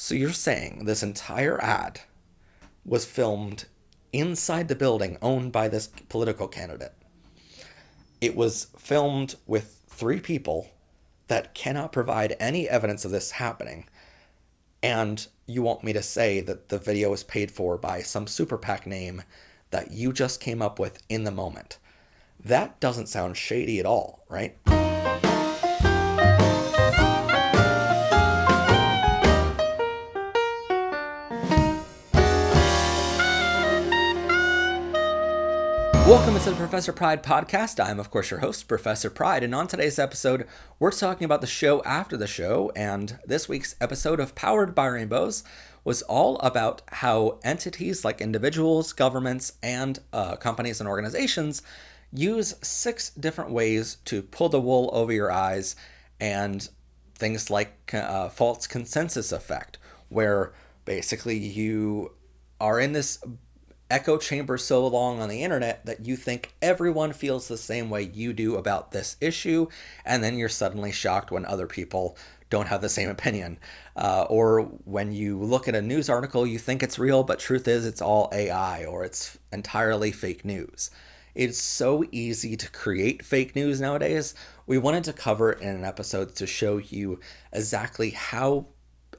So you're saying this entire ad was filmed inside the building owned by this political candidate. It was filmed with three people that cannot provide any evidence of this happening. And you want me to say that the video was paid for by some super PAC name that you just came up with in the moment. That doesn't sound shady at all, right? Welcome to the Professor Pride podcast. I'm, of course, your host, Professor Pride, and on today's episode, we're talking about the show after the show, and this week's episode of Powered by Rainbows was all about how entities like individuals, governments, and companies and organizations use 6 different ways to pull the wool over your eyes, and things like false consensus effect, where basically you are in this echo chamber so long on the internet that you think everyone feels the same way you do about this issue, and then you're suddenly shocked when other people don't have the same opinion. Or when you look at a news article, you think it's real, but truth is it's all AI or it's entirely fake news. It's so easy to create fake news nowadays. We wanted to cover it in an episode to show you exactly how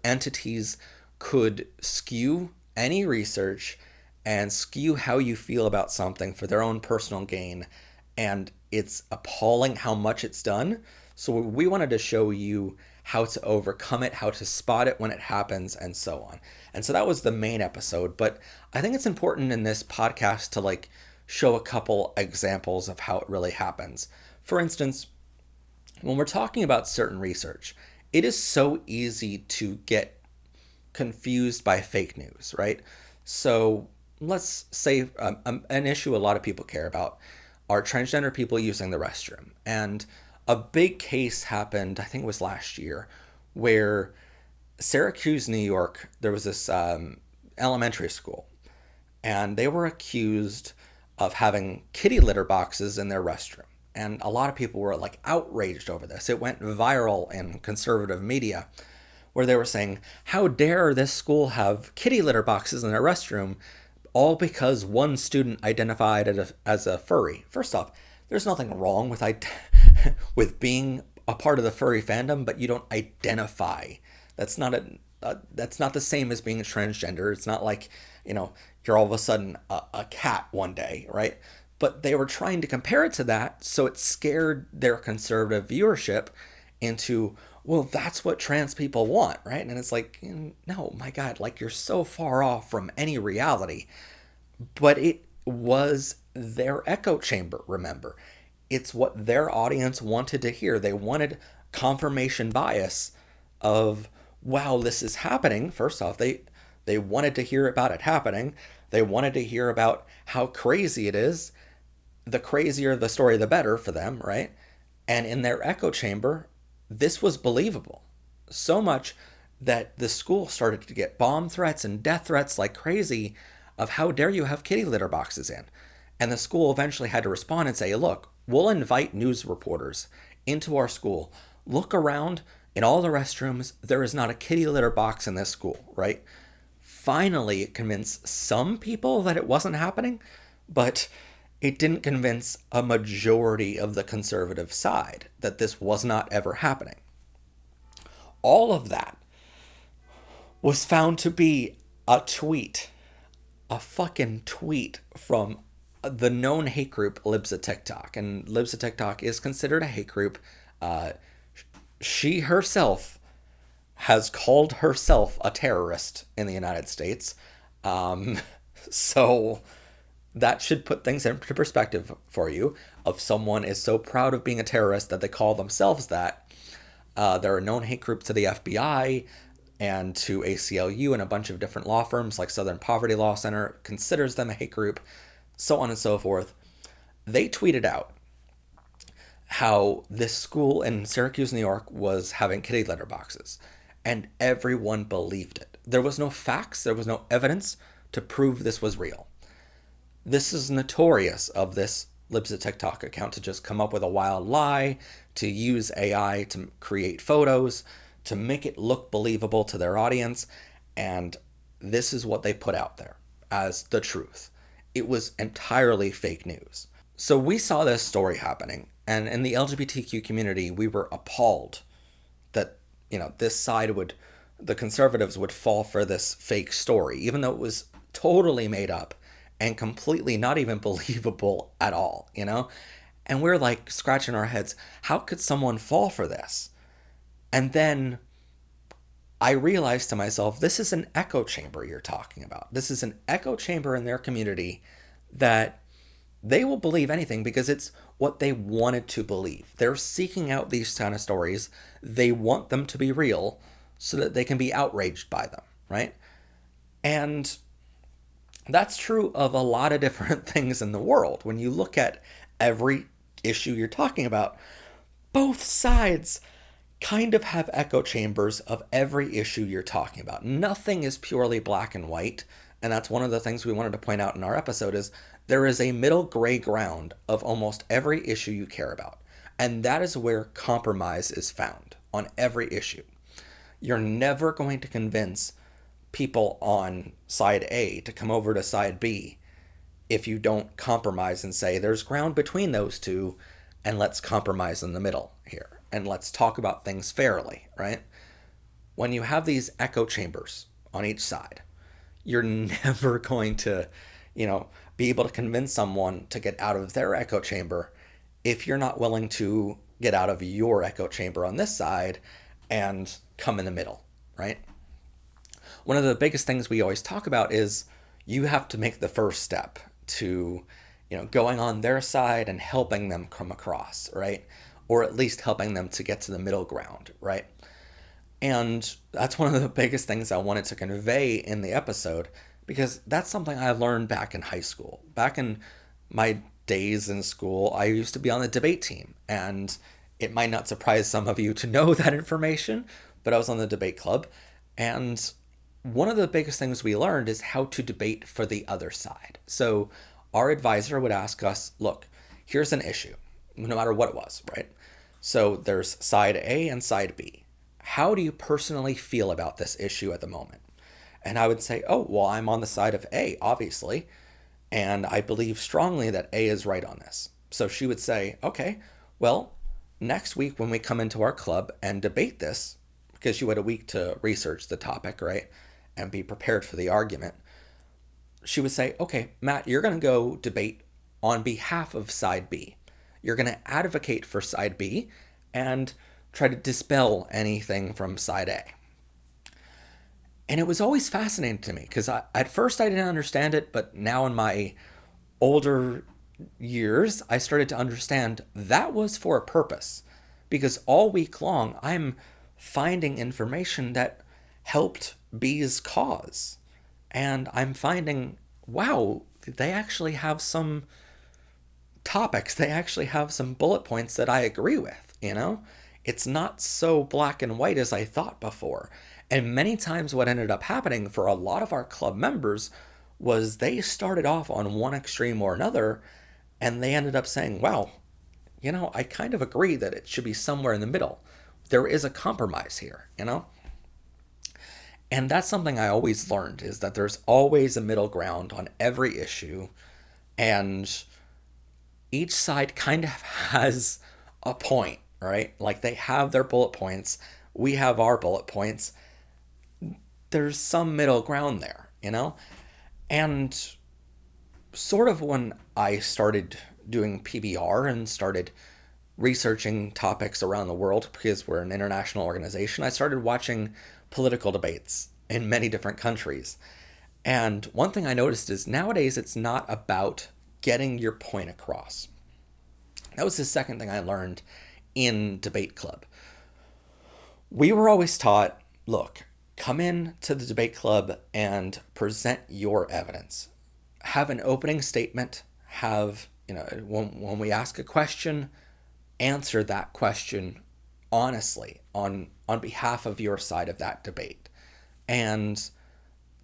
entities could skew any research and skew how you feel about something for their own personal gain. And it's appalling how much it's done. So we wanted to show you how to overcome it, how to spot it when it happens, and so on. And so that was the main episode. But I think it's important in this podcast to show a couple examples of how it really happens. For instance, when we're talking about certain research, it is so easy to get confused by fake news, right? So let's say an issue a lot of people care about are transgender people using the restroom. And a big case happened, I think it was last year, where Syracuse, New York, there was this elementary school, and they were accused of having kitty litter boxes in their restroom. And a lot of people were outraged over this. It went viral in conservative media, where they were saying, how dare this school have kitty litter boxes in their restroom, all because one student identified as a furry. First off, there's nothing wrong with with being a part of the furry fandom, but you don't identify. That's not the same as being a transgender. It's not like, you're all of a sudden a cat one day, right? But they were trying to compare it to that, so it scared their conservative viewership into, well, that's what trans people want, right? And it's like, no, my God, you're so far off from any reality. But it was their echo chamber, remember. It's what their audience wanted to hear. They wanted confirmation bias of, wow, this is happening. First off, they wanted to hear about it happening. They wanted to hear about how crazy it is. The crazier the story, the better for them, right? And in their echo chamber, this was believable. So much that the school started to get bomb threats and death threats like crazy of how dare you have kitty litter boxes in. And the school eventually had to respond and say, look, we'll invite news reporters into our school. Look around in all the restrooms. There is not a kitty litter box in this school, right? Finally, it convinced some people that it wasn't happening, but it didn't convince a majority of the conservative side that this was not ever happening. All of that was found to be a fucking tweet from the known hate group Libs of TikTok. And Libs of TikTok is considered a hate group. She herself has called herself a terrorist in the United States. So that should put things into perspective for you. If someone is so proud of being a terrorist that they call themselves that, there are known hate groups to the FBI and to ACLU and a bunch of different law firms like Southern Poverty Law Center considers them a hate group, so on and so forth. They tweeted out how this school in Syracuse, New York was having kitty litter boxes, and everyone believed it. There was no facts, there was no evidence to prove this was real. This is notorious of this Libs of TikTok account to just come up with a wild lie, to use AI to create photos, to make it look believable to their audience. and this is what they put out there as the truth. It was entirely fake news. So we saw this story happening, and in the LGBTQ community, we were appalled that, this side the conservatives would fall for this fake story, even though it was totally made up and completely not even believable at all, And we're like scratching our heads, how could someone fall for this? And then I realized to myself, this is an echo chamber you're talking about. This is an echo chamber in their community that they will believe anything because it's what they wanted to believe. They're seeking out these kind of stories. They want them to be real so that they can be outraged by them, right? And that's true of a lot of different things in the world. When you look at every issue you're talking about, both sides kind of have echo chambers of every issue you're talking about. Nothing is purely black and white. And that's one of the things we wanted to point out in our episode is there is a middle gray ground of almost every issue you care about. And that is where compromise is found on every issue. You're never going to convince people on side A to come over to side B if you don't compromise and say there's ground between those two and let's compromise in the middle here and let's talk about things fairly, right? When you have these echo chambers on each side, you're never going to, be able to convince someone to get out of their echo chamber if you're not willing to get out of your echo chamber on this side and come in the middle, right? One of the biggest things we always talk about is you have to make the first step to, going on their side and helping them come across, right? Or at least helping them to get to the middle ground, right? And that's one of the biggest things I wanted to convey in the episode, because that's something I learned back in high school. Back in my days in school, I used to be on the debate team, and it might not surprise some of you to know that information, but I was on the debate club, and one of the biggest things we learned is how to debate for the other side. So our advisor would ask us, look, here's an issue, no matter what it was, right? So there's side A and side B. How do you personally feel about this issue at the moment? And I would say, oh, well, I'm on the side of A, obviously, and I believe strongly that A is right on this. So she would say, okay, well, next week when we come into our club and debate this, because you had a week to research the topic, right, and be prepared for the argument, she would say, okay, Matt, you're going to go debate on behalf of side B. You're going to advocate for side B and try to dispel anything from side A. And it was always fascinating to me because at first I didn't understand it, but now in my older years, I started to understand that was for a purpose, because all week long I'm finding information that helped B's cause. And I'm finding, wow, they actually have some topics, they actually have some bullet points that I agree with, It's not so black and white as I thought before. And many times what ended up happening for a lot of our club members was they started off on one extreme or another, and they ended up saying, wow, I kind of agree that it should be somewhere in the middle. There is a compromise here, And that's something I always learned, is that there's always a middle ground on every issue, and each side kind of has a point, right? Like they have their bullet points, we have our bullet points. There's some middle ground there, And sort of when I started doing PBR and started researching topics around the world, because we're an international organization, I started watching political debates in many different countries. And one thing I noticed is nowadays it's not about getting your point across. That was the second thing I learned in debate club. We were always taught, look, come in to the debate club and present your evidence. Have an opening statement, when we ask a question, answer that question honestly on behalf of your side of that debate. And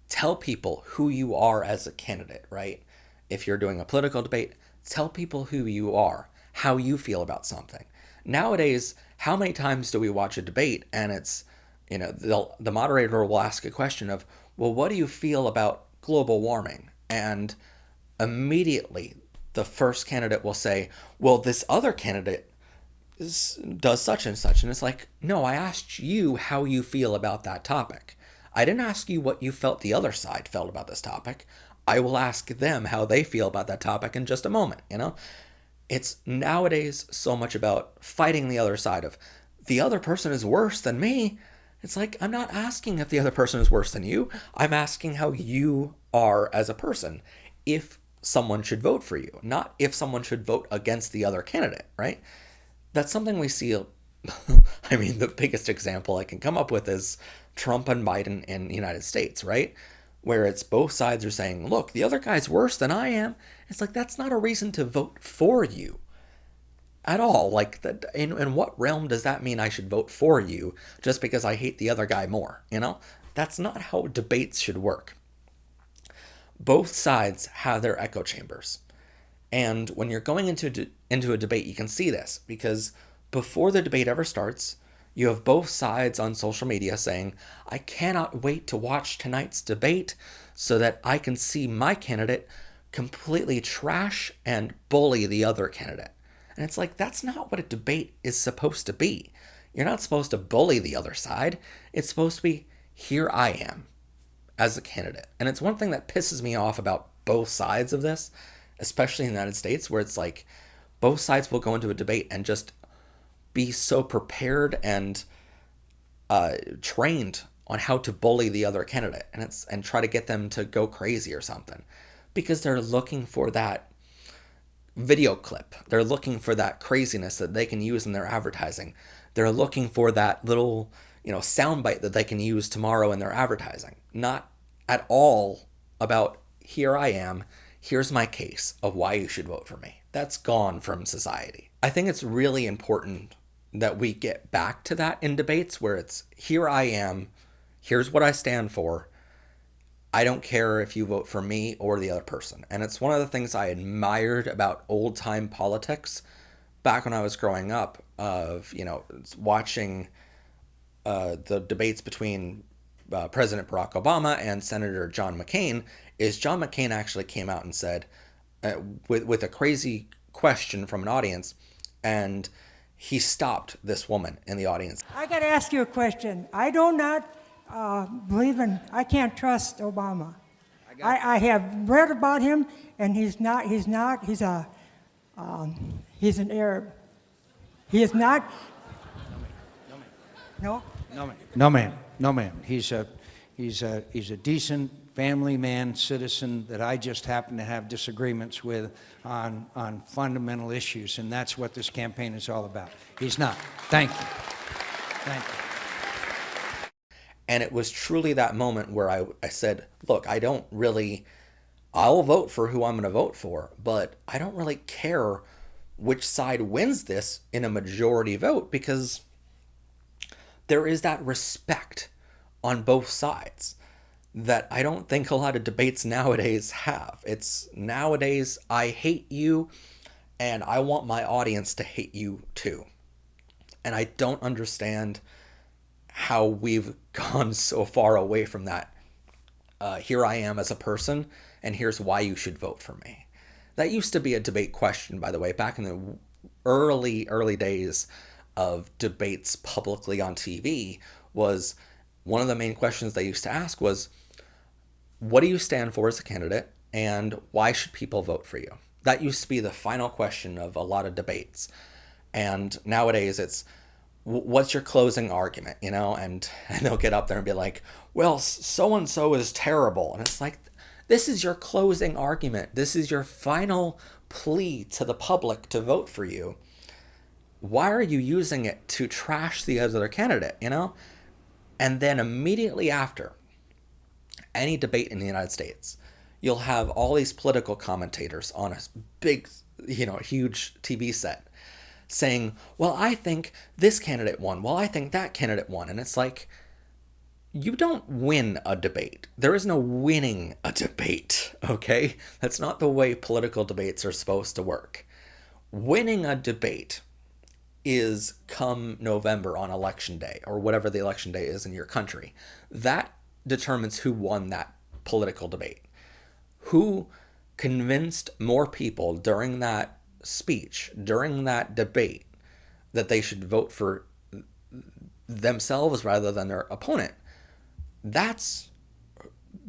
tell people who you are as a candidate, right? If you're doing a political debate, tell people who you are, how you feel about something. Nowadays, how many times do we watch a debate and it's The moderator will ask a question of, well, what do you feel about global warming? And immediately the first candidate will say, well, this other candidate does such and such. And it's like, no, I asked you how you feel about that topic. I didn't ask you what you felt the other side felt about this topic. I will ask them how they feel about that topic in just a moment. It's nowadays so much about fighting the other side of, the other person is worse than me. It's like, I'm not asking if the other person is worse than you. I'm asking how you are as a person, if someone should vote for you, not if someone should vote against the other candidate, right? That's something we see. I mean, the biggest example I can come up with is Trump and Biden in the United States, right? Where it's both sides are saying, look, the other guy's worse than I am. It's like, that's not a reason to vote for you at all. Like, in what realm does that mean I should vote for you just because I hate the other guy more? That's not how debates should work. Both sides have their echo chambers. And when you're going into a debate, you can see this, because before the debate ever starts, you have both sides on social media saying, I cannot wait to watch tonight's debate so that I can see my candidate completely trash and bully the other candidate. And it's like, that's not what a debate is supposed to be. You're not supposed to bully the other side. It's supposed to be, here I am as a candidate. And it's one thing that pisses me off about both sides of this, especially in the United States, where it's like both sides will go into a debate and just be so prepared and trained on how to bully the other candidate and try to get them to go crazy or something, because they're looking for that video clip. They're looking for that craziness that they can use in their advertising. They're looking for that little, soundbite that they can use tomorrow in their advertising. Not at all about, here I am, here's my case of why you should vote for me. That's gone from society. I think it's really important that we get back to that in debates, where it's, here I am, here's what I stand for. I don't care if you vote for me or the other person. And it's one of the things I admired about old time politics back when I was growing up, of, watching the debates between President Barack Obama and Senator John McCain, is John McCain actually came out and said, with a crazy question from an audience, and he stopped this woman in the audience. I got to ask you a question. I do not I can't trust Obama. I have read about him, and he's an Arab. He is not. No? No, ma'am. He's a decent family man, citizen that I just happen to have disagreements with on fundamental issues, and that's what this campaign is all about. He's not. Thank you. And it was truly that moment where I said, look, I'll vote for who I'm going to vote for, but I don't really care which side wins this in a majority vote, because there is that respect on both sides that I don't think a lot of debates nowadays have. It's nowadays, I hate you and I want my audience to hate you too. And I don't understand how we've gone so far away from that. Here I am as a person, and here's why you should vote for me. That used to be a debate question, by the way, back in the early days of debates publicly on TV. Was one of the main questions they used to ask was, what do you stand for as a candidate, and why should people vote for you? That used to be the final question of a lot of debates. And nowadays it's, what's your closing argument, and they'll get up there and be like, well, so-and-so is terrible. And it's like, this is your closing argument. This is your final plea to the public to vote for you. Why are you using it to trash the other candidate, And then immediately after any debate in the United States, you'll have all these political commentators on a big, huge TV set saying, well, I think this candidate won. Well, I think that candidate won. And it's like, you don't win a debate. There is no winning a debate, okay? That's not the way political debates are supposed to work. Winning a debate is come November on election day, or whatever the election day is in your country. That determines who won that political debate. Who convinced more people during that speech, during that debate, that they should vote for themselves rather than their opponent. That's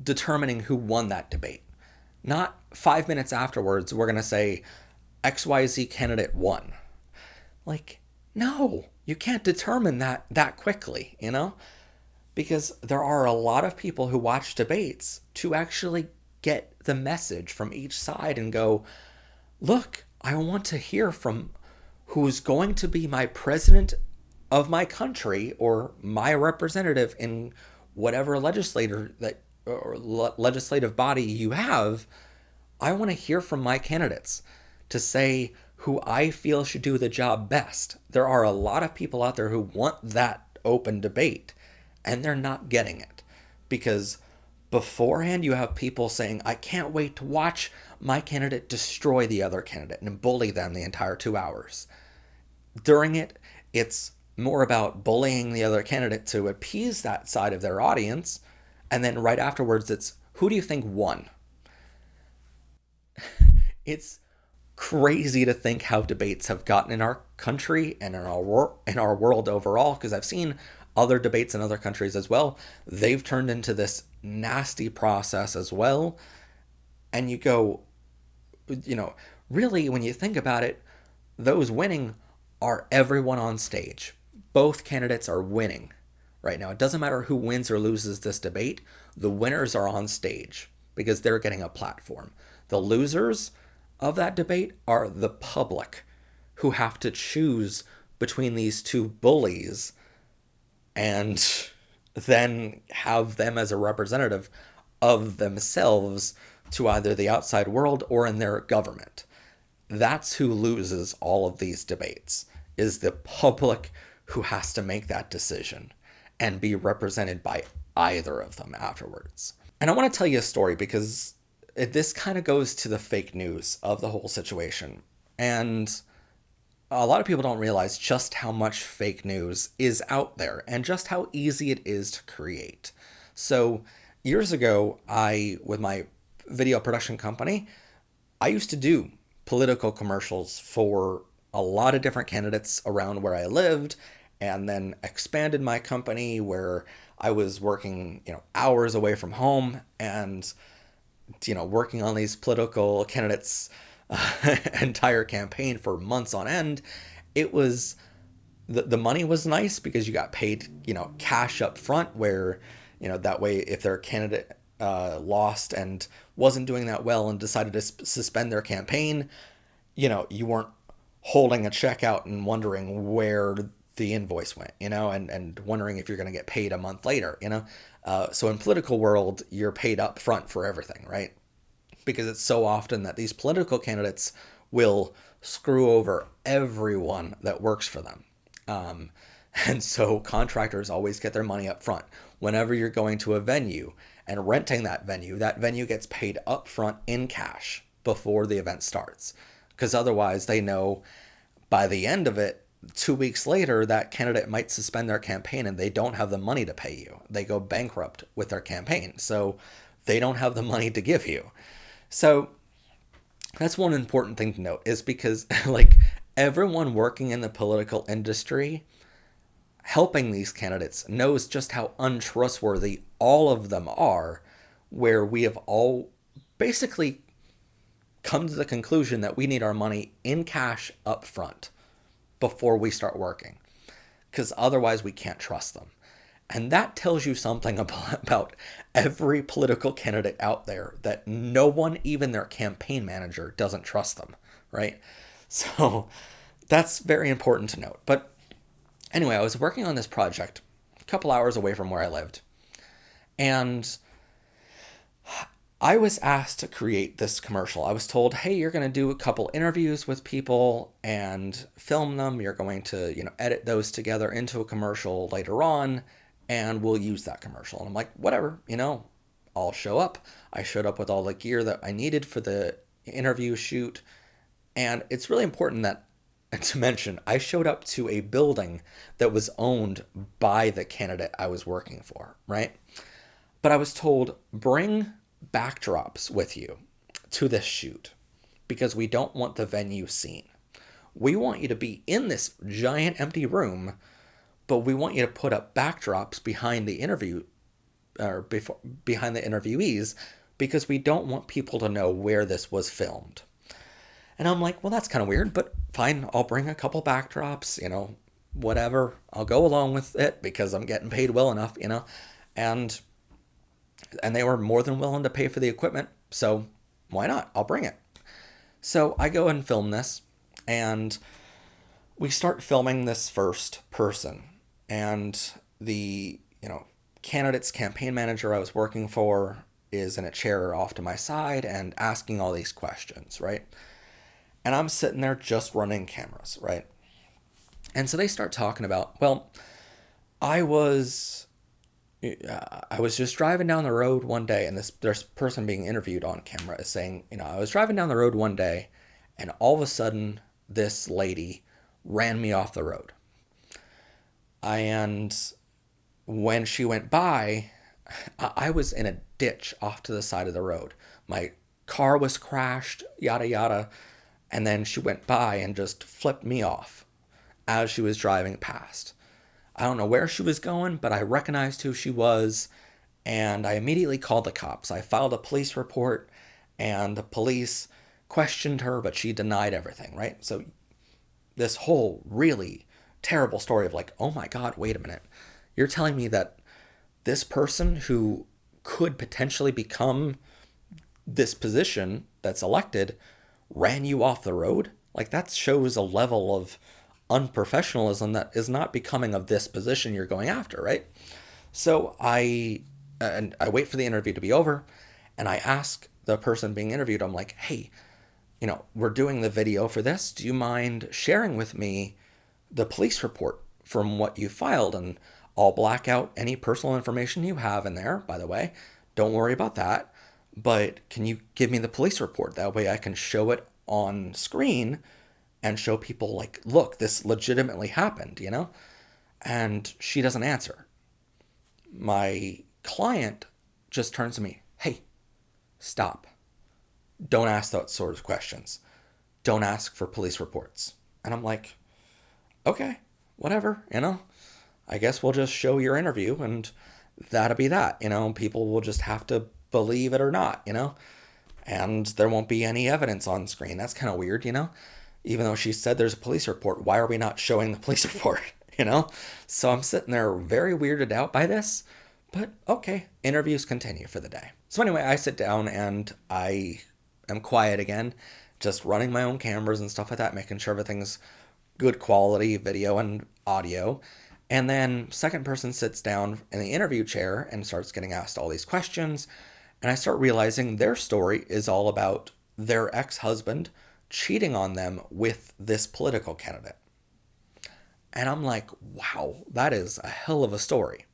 determining who won that debate. Not 5 minutes afterwards, we're going to say XYZ candidate won. Like, no, you can't determine that quickly, because there are a lot of people who watch debates to actually get the message from each side and go, look, I want to hear from who's going to be my president of my country or my representative in whatever legislative body you have. I want to hear from my candidates to say who I feel should do the job best. There are a lot of people out there who want that open debate, and they're not getting it because beforehand you have people saying, I can't wait to watch my candidate destroy the other candidate and bully them the entire 2 hours. During it, it's more about bullying the other candidate to appease that side of their audience. And then right afterwards, it's, who do you think won? It's crazy to think how debates have gotten in our country and in our world overall, because I've seen other debates in other countries as well. They've turned into this nasty process as well. And you go, really, when you think about it, those winning are everyone on stage. Both candidates are winning right now. It doesn't matter who wins or loses this debate. The winners are on stage because they're getting a platform. The losers of that debate are the public, who have to choose between these two bullies and then have them as a representative of themselves to either the outside world or in their government. That's who loses all of these debates, is the public who has to make that decision and be represented by either of them afterwards. And I want to tell you a story because this kind of goes to the fake news of the whole situation. And a lot of people don't realize just how much fake news is out there and just how easy it is to create. So years ago, with my video production company, I used to do political commercials for a lot of different candidates around where I lived, and then expanded my company where I was working, hours away from home and, working on these political candidates' entire campaign for months on end. It was, the money was nice because you got paid, cash up front where, that way if their candidate lost and wasn't doing that well and decided to suspend their campaign, you weren't holding a check out and wondering where the invoice went, and wondering if you're going to get paid a month later, So in political world, you're paid up front for everything, right? Because it's so often that these political candidates will screw over everyone that works for them. And so contractors always get their money up front. Whenever you're going to a venue and renting that venue gets paid up front in cash before the event starts. Because otherwise they know by the end of it, 2 weeks later, that candidate might suspend their campaign and they don't have the money to pay you. They go bankrupt with their campaign. So they don't have the money to give you. So that's one important thing to note, is because everyone working in the political industry helping these candidates knows just how untrustworthy all of them are, where we have all basically come to the conclusion that we need our money in cash up front before we start working, because otherwise we can't trust them. And that tells you something about every political candidate out there, that no one, even their campaign manager, doesn't trust them, right? So that's very important to note. But anyway, I was working on this project a couple hours away from where I lived, and I was asked to create this commercial. I was told, hey, you're going to do a couple interviews with people and film them. You're going to, edit those together into a commercial later on, and we'll use that commercial. And I'm like, whatever, I'll show up. I showed up with all the gear that I needed for the interview shoot. And it's really important that And to mention, I showed up to a building that was owned by the candidate I was working for, right? But I was told, bring backdrops with you to this shoot because we don't want the venue seen. We want you to be in this giant empty room, but we want you to put up backdrops behind the interview or behind the interviewees because we don't want people to know where this was filmed. And I'm like, well, that's kind of weird, but fine, I'll bring a couple backdrops, whatever. I'll go along with it because I'm getting paid well enough, and they were more than willing to pay for the equipment. So why not? I'll bring it. So I go and film this, and we start filming this first person. And the, candidate's campaign manager I was working for is in a chair off to my side and asking all these questions, right? And I'm sitting there just running cameras, right? And so they start talking about, well, I was just driving down the road one day, and this person being interviewed on camera is saying, I was driving down the road one day, and all of a sudden, this lady ran me off the road. And when she went by, I was in a ditch off to the side of the road. My car was crashed, yada, yada. And then she went by and just flipped me off as she was driving past. I don't know where she was going, but I recognized who she was, and I immediately called the cops. I filed a police report, and the police questioned her, but she denied everything, right? So this whole really terrible story of like, oh my God, wait a minute. You're telling me that this person who could potentially become this position that's elected ran you off the road? Like, that shows a level of unprofessionalism that is not becoming of this position you're going after, right? So I wait for the interview to be over, and I ask the person being interviewed, I'm like, hey, we're doing the video for this. Do you mind sharing with me the police report from what you filed? And I'll black out any personal information you have in there, by the way. Don't worry about that. But can you give me the police report? That way I can show it on screen and show people like, look, this legitimately happened, And she doesn't answer. My client just turns to me, hey, stop. Don't ask that sort of questions. Don't ask for police reports. And I'm like, okay, whatever, I guess we'll just show your interview and that'll be that, people will just have to believe it or not, and there won't be any evidence on screen. That's kind of weird, even though she said there's a police report, why are we not showing the police report, So I'm sitting there very weirded out by this, but okay, interviews continue for the day. So anyway, I sit down and I am quiet again, just running my own cameras and stuff like that, making sure everything's good quality video and audio. And then second person sits down in the interview chair and starts getting asked all these questions. And I start realizing their story is all about their ex-husband cheating on them with this political candidate. And I'm like, wow, that is a hell of a story.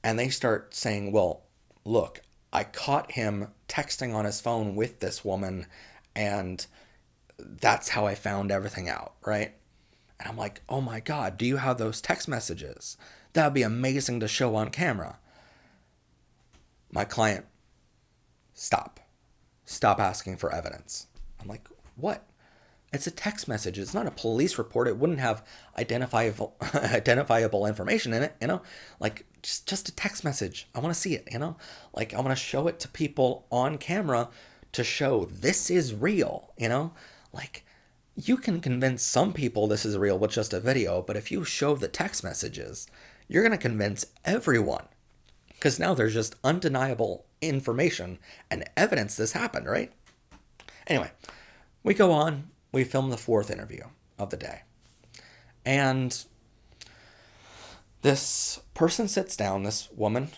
And they start saying, well, look, I caught him texting on his phone with this woman, and that's how I found everything out, right? And I'm like, oh my God, do you have those text messages? That would be amazing to show on camera. My client, stop asking for evidence. I'm like, what? It's a text message. It's not a police report. It wouldn't have identifiable information in it, like just a text message. I want to see it, like I want to show it to people on camera to show this is real, like you can convince some people this is real with just a video, but if you show the text messages, you're going to convince everyone. Because now there's just undeniable information and evidence this happened, right? Anyway, we go on. We film the fourth interview of the day. And this person sits down, this woman,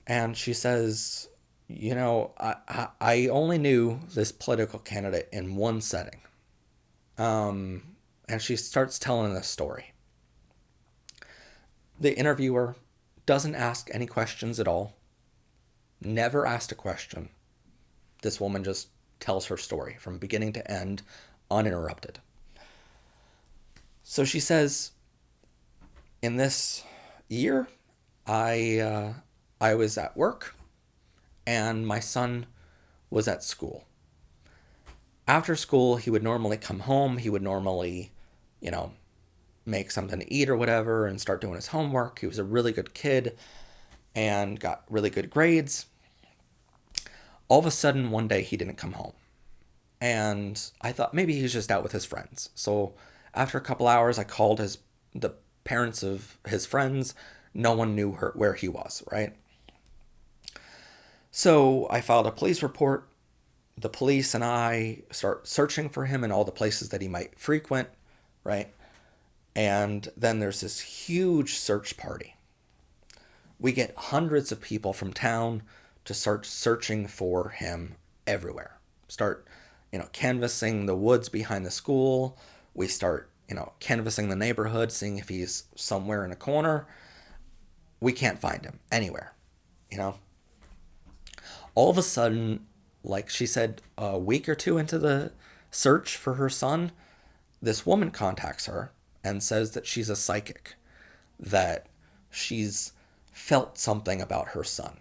and she says, I only knew this political candidate in one setting. And she starts telling this story. The interviewer doesn't ask any questions at all. Never asked a question. This woman just tells her story from beginning to end, uninterrupted. So she says, in this year, I was at work and my son was at school. After school, he would normally come home. He would normally, make something to eat or whatever and start doing his homework. He was a really good kid and got really good grades. All of a sudden, one day, he didn't come home. And I thought maybe he's just out with his friends. So after a couple hours, I called the parents of his friends. No one knew where he was, right? So I filed a police report. The police and I start searching for him in all the places that he might frequent, right? And then there's this huge search party. We get hundreds of people from town to start searching for him everywhere. Start, canvassing the woods behind the school. We start, canvassing the neighborhood, seeing if he's somewhere in a corner. We can't find him anywhere, All of a sudden, like she said, a week or two into the search for her son, this woman contacts her and says that she's a psychic, that she's felt something about her son.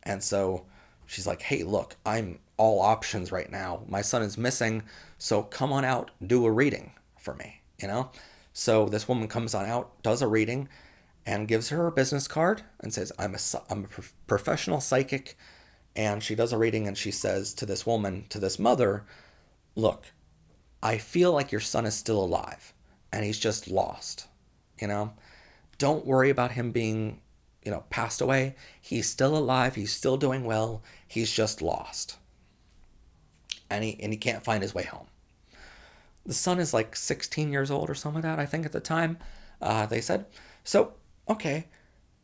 And so she's like, hey, look, I'm all options right now. My son is missing, so come on out, do a reading for me, So this woman comes on out, does a reading, and gives her a business card and says, I'm a professional psychic. And she does a reading and she says to this woman, to this mother, look, I feel like your son is still alive and he's just lost, Don't worry about him being, passed away. He's still alive. He's still doing well. He's just lost. And he can't find his way home. The son is like 16 years old or something like that, I think at the time, they said. So, okay,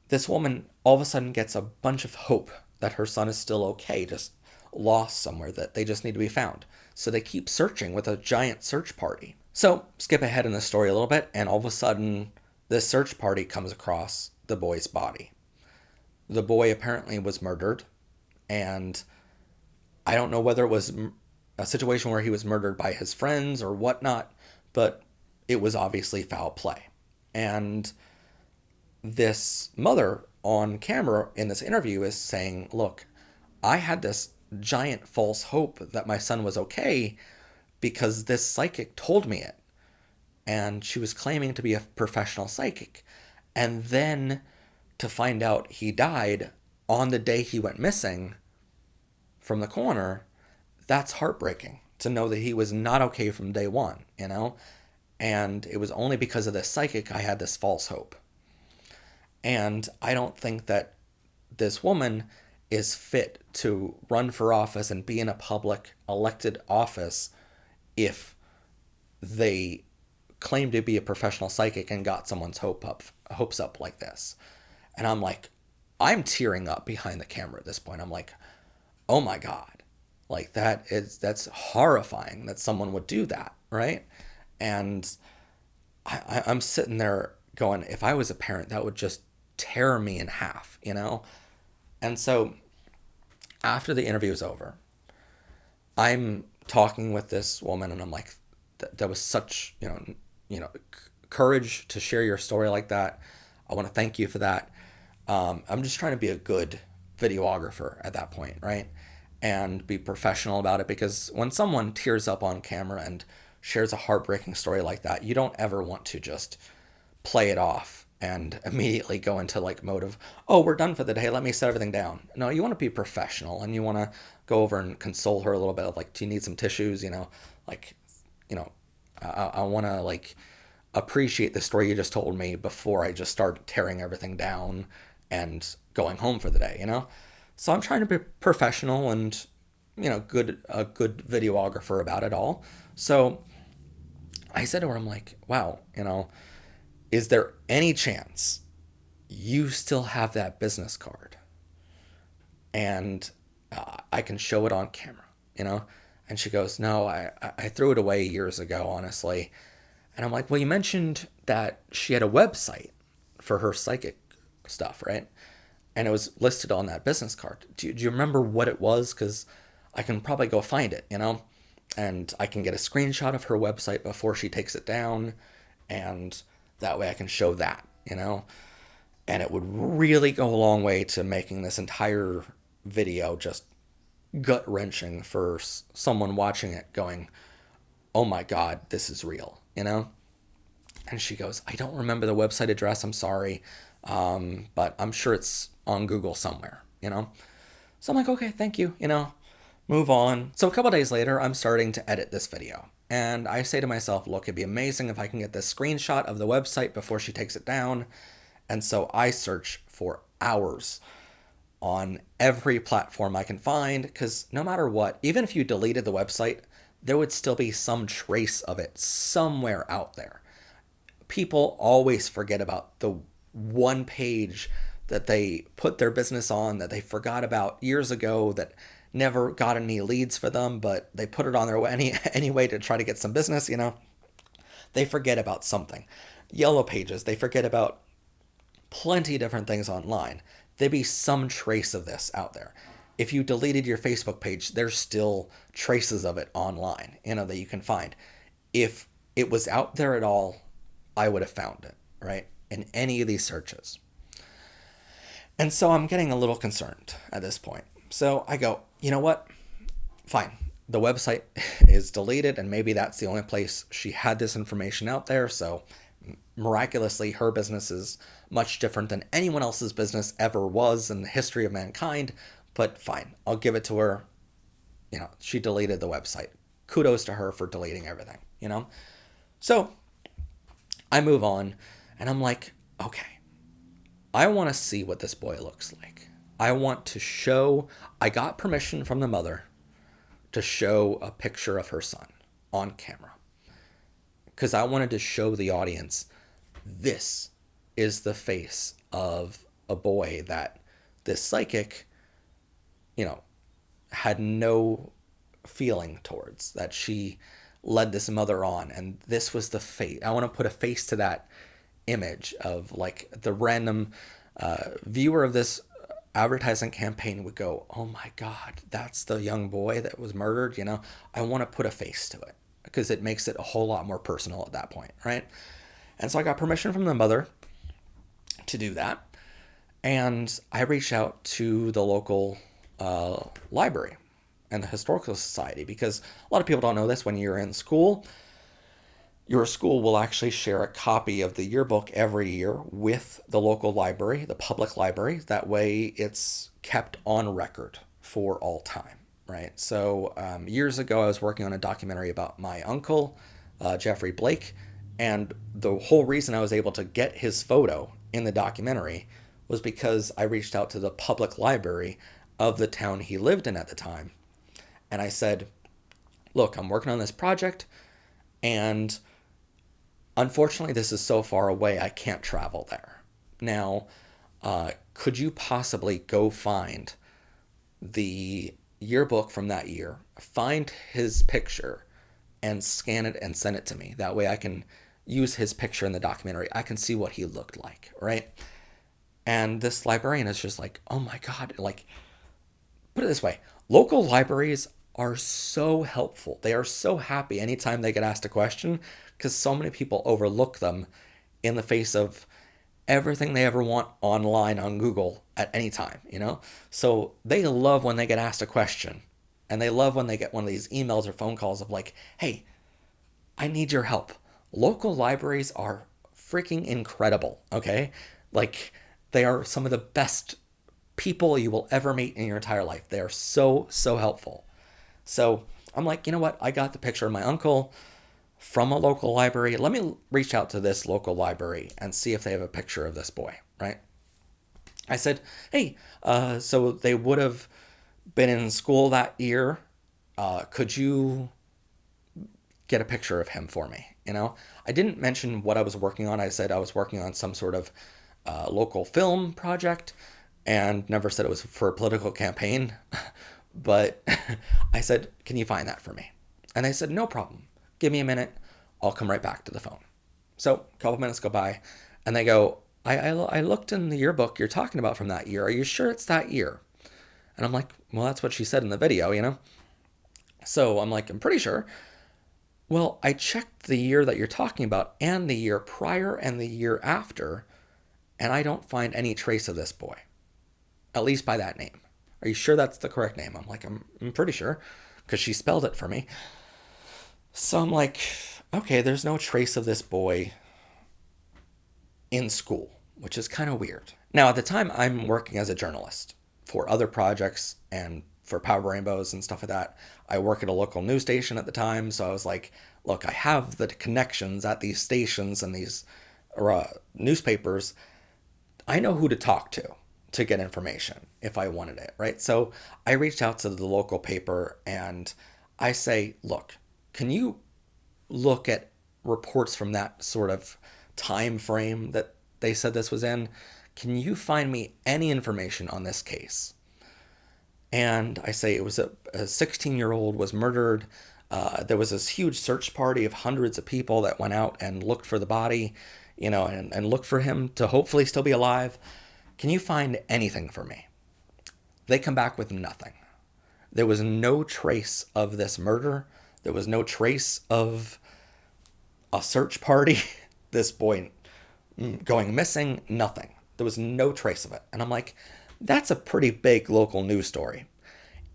this woman all of a sudden gets a bunch of hope that her son is still okay, just lost somewhere, that they just need to be found. So they keep searching with a giant search party. So skip ahead in the story a little bit, and all of a sudden, this search party comes across the boy's body. The boy apparently was murdered, and I don't know whether it was a situation where he was murdered by his friends or whatnot, but it was obviously foul play. And this mother on camera in this interview is saying, look, I had this giant false hope that my son was okay because this psychic told me it. And she was claiming to be a professional psychic. And then to find out he died on the day he went missing from the coroner, that's heartbreaking to know that he was not okay from day one, And it was only because of this psychic I had this false hope. And I don't think that this woman is fit to run for office and be in a public elected office if they claim to be a professional psychic and got someone's hopes up like this. And I'm like, I'm tearing up behind the camera at this point. I'm like, oh my God, like that's horrifying that someone would do that, right? And I'm sitting there going, if I was a parent, that would just tear me in half, And so after the interview is over, I'm talking with this woman and I'm like, that was such, courage to share your story like that. I want to thank you for that. I'm just trying to be a good videographer at that point, right? And be professional about it, because when someone tears up on camera and shares a heartbreaking story like that, you don't ever want to just play it off and immediately go into like mode of, oh, we're done for the day, let me set everything down. No, you want to be professional and you want to go over and console her a little bit of like, do you need some tissues? I want to like appreciate the story you just told me before I just start tearing everything down and going home for the day, So I'm trying to be professional and, a good videographer about it all. So I said to her, I'm like, wow, is there any chance you still have that business card and I can show it on camera, And she goes, no, I threw it away years ago, honestly. And I'm like, well, you mentioned that she had a website for her psychic stuff, right? And it was listed on that business card. Do you remember what it was? Because I can probably go find it, And I can get a screenshot of her website before she takes it down And that way I can show that, and it would really go a long way to making this entire video just gut-wrenching for someone watching it going, oh my God, this is real, And she goes, I don't remember the website address, I'm sorry, but I'm sure it's on Google somewhere, So I'm like, okay, thank you, move on. So a couple days later, I'm starting to edit this video. And I say to myself, look, it'd be amazing if I can get this screenshot of the website before she takes it down. And so I search for hours on every platform I can find, because no matter what, even if you deleted the website, there would still be some trace of it somewhere out there. People always forget about the one page that they put their business on that they forgot about years ago that never got any leads for them, but they put it on there anyway to try to get some business, They forget about something. Yellow pages, they forget about plenty of different things online. There'd be some trace of this out there. If you deleted your Facebook page, there's still traces of it online, that you can find. If it was out there at all, I would have found it, right? In any of these searches. And so I'm getting a little concerned at this point. So I go, you know what? Fine. The website is deleted, and maybe that's the only place she had this information out there. So miraculously, her business is much different than anyone else's business ever was in the history of mankind. But fine, I'll give it to her. She deleted the website. Kudos to her for deleting everything, So I move on, and I'm like, okay, I want to see what this boy looks like. I got permission from the mother to show a picture of her son on camera, because I wanted to show the audience, this is the face of a boy that this psychic, had no feeling towards, that she led this mother on. And this was the face. I want to put a face to that image of, like, the random viewer of this advertising campaign would go, oh my God, that's the young boy that was murdered. I want to put a face to it, because it makes it a whole lot more personal at that point, right? And so I got permission from the mother to do that. And I reached out to the local library and the Historical Society, because a lot of people don't know this. When you're in school, your school will actually share a copy of the yearbook every year with the local library, the public library. That way it's kept on record for all time, right? So years ago, I was working on a documentary about my uncle, Jeffrey Blake, and the whole reason I was able to get his photo in the documentary was because I reached out to the public library of the town he lived in at the time. And I said, look, I'm working on this project, and unfortunately, this is so far away, I can't travel there. Now, could you possibly go find the yearbook from that year, find his picture, and scan it and send it to me? That way I can use his picture in the documentary. I can see what he looked like, right? And this librarian is just like, oh my God, like, put it this way, local libraries are so helpful. They are so happy anytime they get asked a question, because so many people overlook them in the face of everything they ever want online on Google at any time, So they love when they get asked a question, and they love when they get one of these emails or phone calls of like, hey, I need your help. Local libraries are freaking incredible, okay? Like, they are some of the best people you will ever meet in your entire life. They are so, so helpful. So I'm like, you know what? I got the picture of my uncle from a local library. Let me reach out to this local library and see if they have a picture of this boy, right? I said, hey, so they would have been in school that year. Could you get a picture of him for me? I didn't mention what I was working on. I said I was working on some sort of local film project, and never said it was for a political campaign. But I said, can you find that for me? And they said, no problem. Give me a minute. I'll come right back to the phone. So a couple minutes go by, and they go, I looked in the yearbook you're talking about from that year. Are you sure it's that year? And I'm like, well, that's what she said in the video, So I'm like, I'm pretty sure. Well, I checked the year that you're talking about and the year prior and the year after, and I don't find any trace of this boy, at least by that name. Are you sure that's the correct name? I'm like, I'm pretty sure, because she spelled it for me. So I'm like, okay, there's no trace of this boy in school, which is kind of weird. Now, at the time, I'm working as a journalist for other projects and for Power Rainbows and stuff like that. I work at a local news station at the time, so I was like, look, I have the connections at these stations and these newspapers. I know who to talk to get information if I wanted it, right? So I reached out to the local paper and I say, look, can you look at reports from that sort of time frame that they said this was in? Can you find me any information on this case? And I say it was a 16-year-old was murdered. There was this huge search party of hundreds of people that went out and looked for the body, and looked for him to hopefully still be alive. Can you find anything for me? They come back with nothing. There was no trace of this murder. There was no trace of a search party, this boy going missing, nothing. There was no trace of it. And I'm like, that's a pretty big local news story.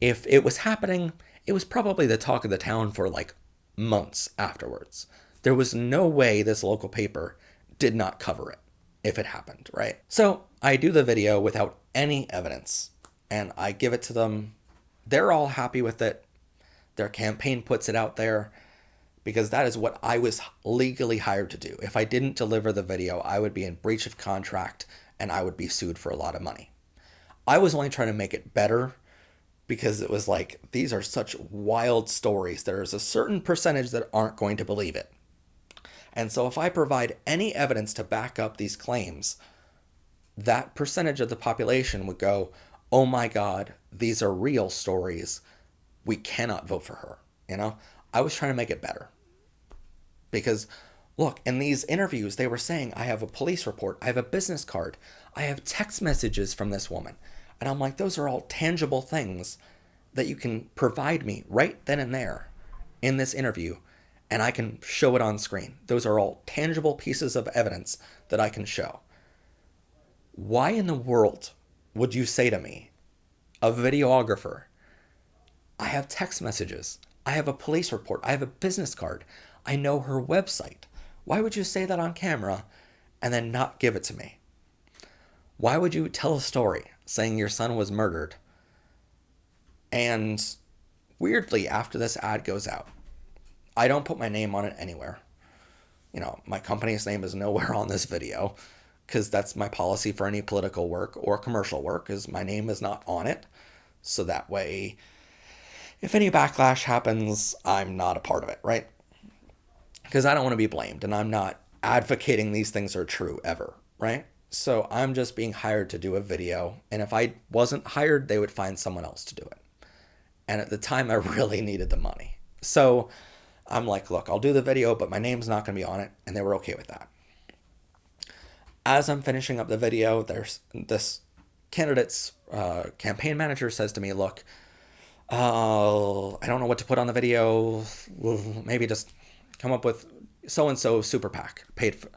If it was happening, it was probably the talk of the town for like months afterwards. There was no way this local paper did not cover it if it happened, right? So I do the video without any evidence and I give it to them. They're all happy with it. Their campaign puts it out there because that is what I was legally hired to do. If I didn't deliver the video, I would be in breach of contract and I would be sued for a lot of money. I was only trying to make it better because it was like, these are such wild stories. There's a certain percentage that aren't going to believe it. And so if I provide any evidence to back up these claims, that percentage of the population would go, oh my God, these are real stories. We cannot vote for her. I was trying to make it better. Because look, in these interviews, they were saying, I have a police report, I have a business card, I have text messages from this woman. And I'm like, those are all tangible things that you can provide me right then and there in this interview, and I can show it on screen. Those are all tangible pieces of evidence that I can show. Why in the world would you say to me, a videographer, I have text messages, I have a police report, I have a business card, I know her website. Why would you say that on camera and then not give it to me? Why would you tell a story saying your son was murdered? And weirdly, after this ad goes out, I don't put my name on it anywhere. My company's name is nowhere on this video because that's my policy for any political work or commercial work, is my name is not on it. So that way, if any backlash happens, I'm not a part of it, right? Because I don't want to be blamed, and I'm not advocating these things are true ever, right? So I'm just being hired to do a video, and if I wasn't hired, they would find someone else to do it. And at the time, I really needed the money. So I'm like, look, I'll do the video, but my name's not going to be on it, and they were okay with that. As I'm finishing up the video, there's this candidate's campaign manager says to me, look, I don't know what to put on the video. Maybe just come up with so-and-so super PAC paid for.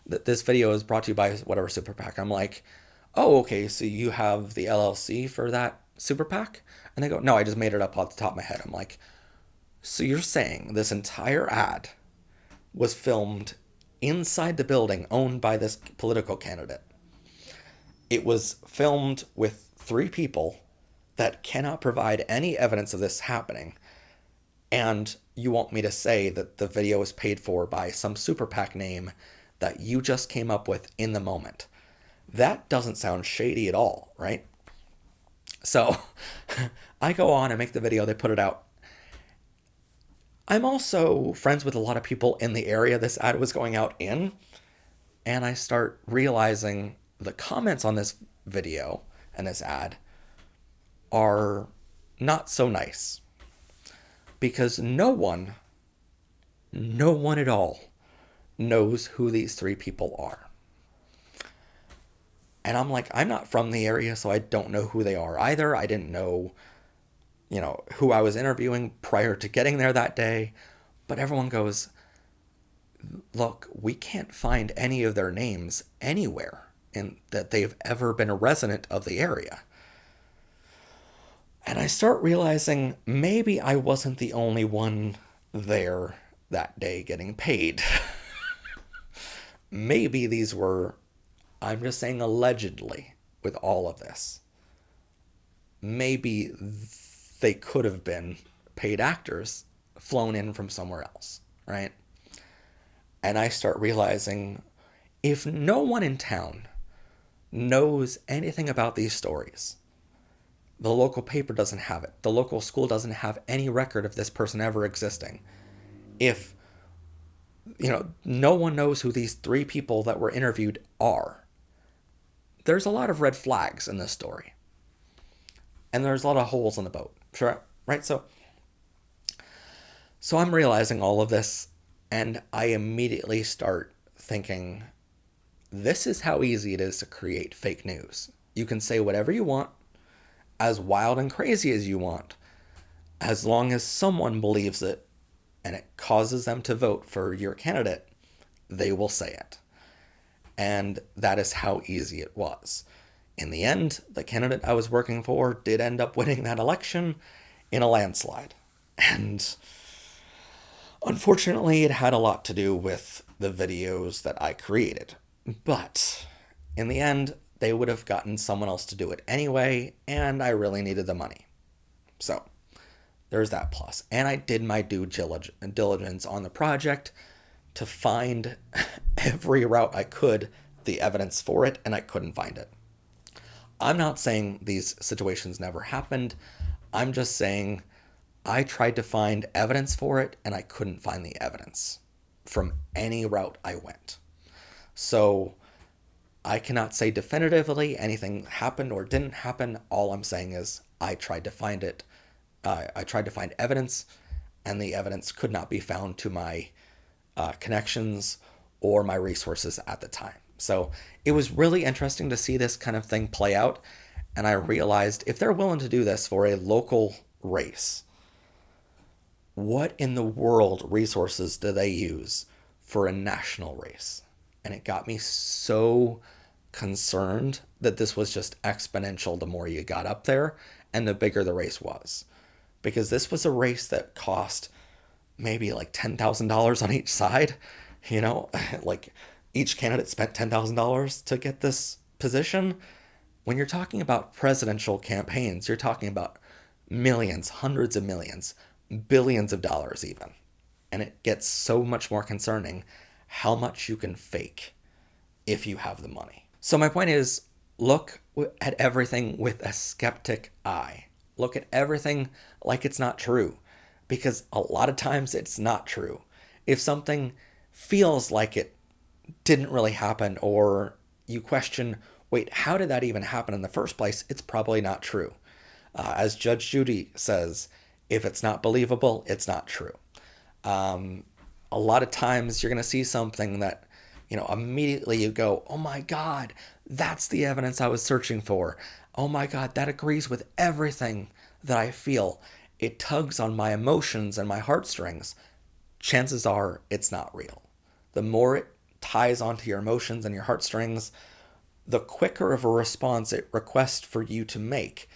This video is brought to you by whatever super PAC. I'm like, oh, okay, so you have the LLC for that super PAC? And they go, no, I just made it up off the top of my head. I'm like, so you're saying this entire ad was filmed inside the building owned by this political candidate? It was filmed with 3 people that cannot provide any evidence of this happening, and you want me to say that the video was paid for by some super PAC name that you just came up with in the moment? That doesn't sound shady at all, right? So I go on and make the video, they put it out. I'm also friends with a lot of people in the area this ad was going out in, and I start realizing the comments on this video and this ad are not so nice, because no one at all knows who these 3 people are. And I'm like, I'm not from the area, so I don't know who they are either. I didn't know, who I was interviewing prior to getting there that day. But everyone goes, look, we can't find any of their names anywhere in that they've ever been a resident of the area. And I start realizing maybe I wasn't the only one there that day getting paid. Maybe these were, I'm just saying allegedly with all of this, maybe they could have been paid actors flown in from somewhere else, right? And I start realizing if no one in town knows anything about these stories, the local paper doesn't have it, the local school doesn't have any record of this person ever existing. If, no one knows who these 3 people that were interviewed are, there's a lot of red flags in this story. And there's a lot of holes in the boat, sure, right? So I'm realizing all of this, and I immediately start thinking, this is how easy it is to create fake news. You can say whatever you want, as wild and crazy as you want, as long as someone believes it and it causes them to vote for your candidate, they will say it. And that is how easy it was. In the end, the candidate I was working for did end up winning that election in a landslide. And unfortunately, it had a lot to do with the videos that I created. But in the end, they would have gotten someone else to do it anyway, and I really needed the money. So there's that plus. And I did my due diligence on the project to find every route I could, the evidence for it, and I couldn't find it. I'm not saying these situations never happened. I'm just saying I tried to find evidence for it, and I couldn't find the evidence from any route I went. So I cannot say definitively anything happened or didn't happen. All I'm saying is I tried to find it. I tried to find evidence, and the evidence could not be found to my connections or my resources at the time. So it was really interesting to see this kind of thing play out. And I realized if they're willing to do this for a local race, what in the world resources do they use for a national race? And it got me so concerned that this was just exponential the more you got up there and the bigger the race was. Because this was a race that cost maybe like $10,000 on each side. Like each candidate spent $10,000 to get this position. When you're talking about presidential campaigns, you're talking about millions, hundreds of millions, billions of dollars even. And it gets so much more concerning how much you can fake if you have the money. So my point is, look at everything with a skeptic eye. Look at everything like it's not true, because a lot of times it's not true. If something feels like it didn't really happen, or you question, wait, how did that even happen in the first place? It's probably not true. As Judge Judy says, if it's not believable, it's not true. A lot of times you're going to see something that, immediately you go, oh my God, that's the evidence I was searching for. Oh my God, that agrees with everything that I feel. It tugs on my emotions and my heartstrings. Chances are it's not real. The more it ties onto your emotions and your heartstrings, the quicker of a response it requests for you to make.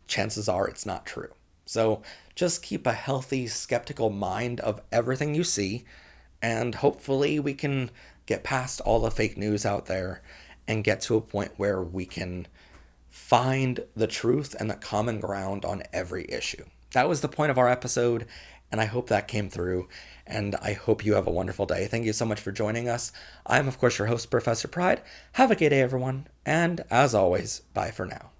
Chances are it's not true. So just keep a healthy, skeptical mind of everything you see, and hopefully we can get past all the fake news out there and get to a point where we can find the truth and the common ground on every issue. That was the point of our episode, and I hope that came through, and I hope you have a wonderful day. Thank you so much for joining us. I'm, of course, your host, Professor Pride. Have a good day, everyone, and as always, bye for now.